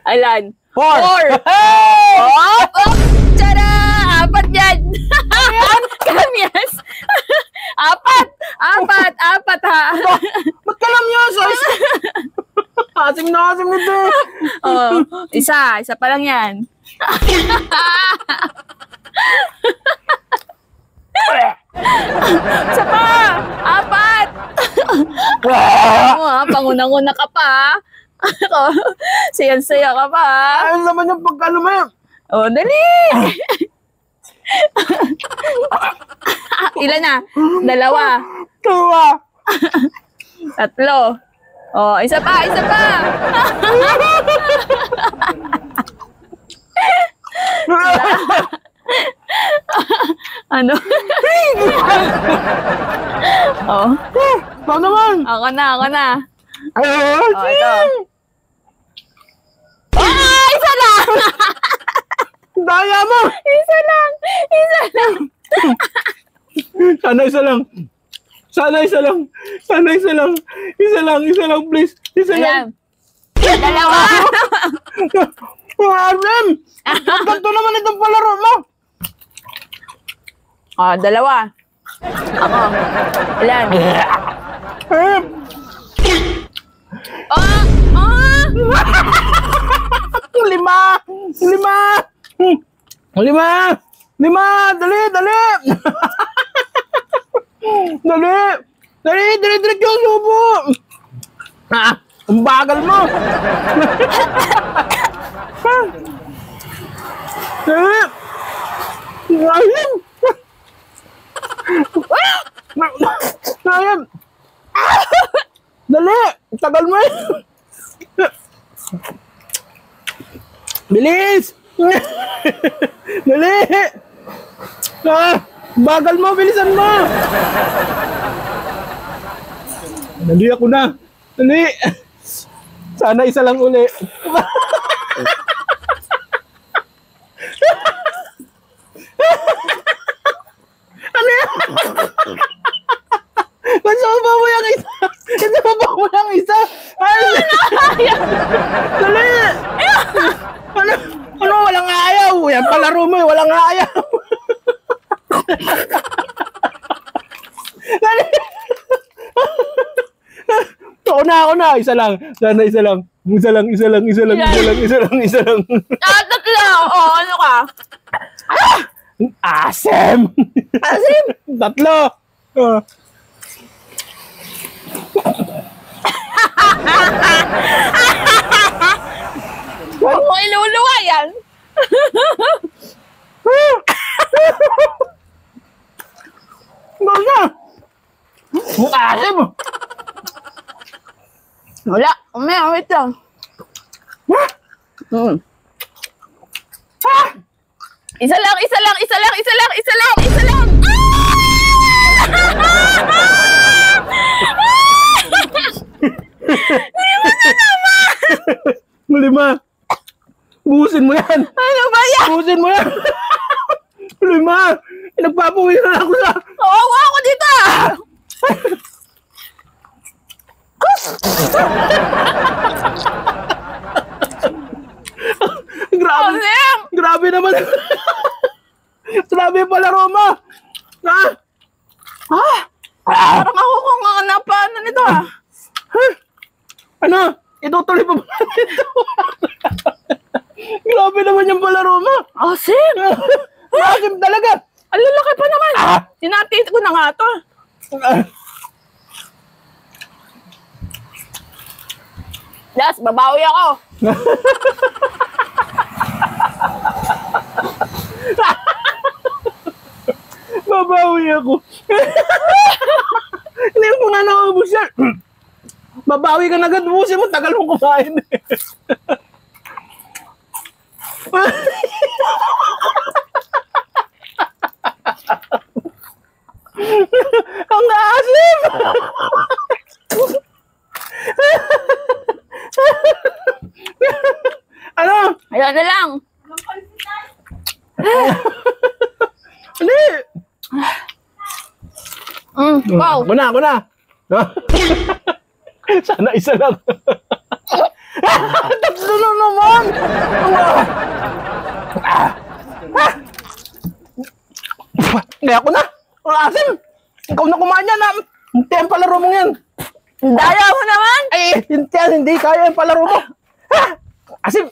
Alan? 4. 4. Hey! Op! Tara! 4 yan. Kamyas. 4 ha. Ba't ka lang yun? Asing na asing nito. Oh, isa pa lang yan. Isa pa! 4! Pangunang-una ka pa. Sayan-saya ka pa. Ayun naman yung pagkano mo yun. Oh, dali! Ilan na? 2. 3. Oh, isa pa! Ano? Oh. Ano naman? Ako na. Ayun! Oh, ito. Isa lang! Daya mo! Isa lang! Sana isa lang, please. Isa lang. Ayan. 2. Asim! Ganto naman itong palaro mo. Oh, 2. Ako. Ilan? Asim! Oh! 5! Dali! Dali yung subo! Ang bagal mo! Dali! Ayun! Dali! Tagal mo eh! Bilis! Dali! Bagal mo! Bilisan mo! Dali ako na! Dali! Sana isa lang uli. Ano yan? Kasama mo yung isa! Ay! Dali! Ano? Walang ayaw! Yan palaro mo eh! Walang ayaw! Dali! Ako na! Isa lang! Sana isa lang! Isa lang! 3. Oh, ano ka? Asim! 3! Huwag mo iluluwa yan. Ano? Asim! Wala. Wait lang. Isa lang. Lima! Buhusin mo yan! Ano ba yan? Buhusin mo yan! 5! Nagpapawi na ako sa... Oo, ako dito. Grabe! Asim! Grabe naman! Grabe yung palaro mo! Parang ako kung ano nito Ano? Itutuloy pa ba ito? Grabe naman yung palaro mo! Asim! Asim talaga! Ang lalaki pa naman. Sinatid ko na nga to. Das, babawi ako. Babawi ako. Hindi mo nga nakaubos yan. Babawi ka na agad. Busin mo. Tagal mo kumain. Ang asim! Ano? Ayan na lang. Hindi! Wow. Ako na. Sana isa lang. Tatlo na naman! Hindi ako na! Ang asim! Ikaw na kumain yan, ha? Hindi ang palaro mo yan! Daya mo naman! Ay, hindi kaya yung palaro mo! Ha? Asim!